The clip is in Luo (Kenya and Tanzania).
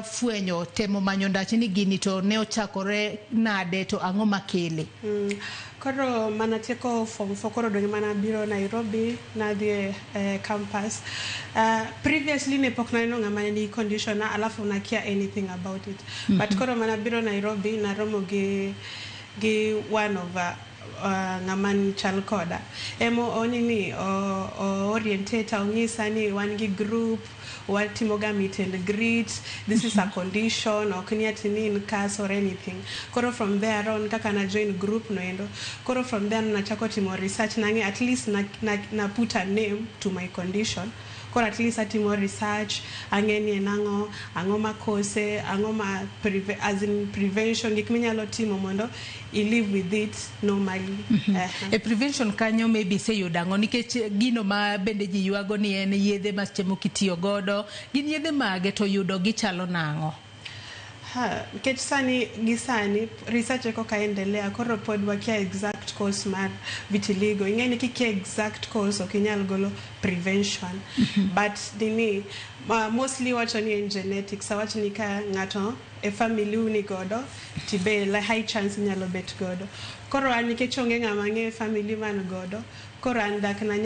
fuenyo temo manyo ndache ni gini to ne ochakore nade to ang'o makele? Koro manatieko form 4 koro donjo mana biro Nairobi na dhi campus. Previously ne pok naneno ng'ama ni condition alafu na care anything about it. But koro mana biro Nairobi na romo gi one of ng'ama chal koda. Emo onini orientator ong'isa ni wan gi group watimoga meet and greet, this is a condition, or kuniatini in case or anything. Koro from there on kaka na join group noendo. Koro from there na chako timo research nange at least na put a name to my condition. Koro at least atimo research angeni nango angoma kose angoma as in prevention gik minyalo timo mondo I live with it normally. A prevention kanyo maybe say yudango nikech gino ma bende ji yuago ni en yedhe ma chemo kitiyo godo gin yedhe mage to yudo gichalo nango. Nikech sani research eko kaendelea koro pod wakia exact cause mar vitiligo. Ingeni kikia exact cause okinyal golo prevention. But dini mostly wacho ni in genetics. Wacho ni ka ngato e family uni godo tibe la high chance nyalo bet godo. Koro anike chonge ng'ama nge family man godo. Koro andak na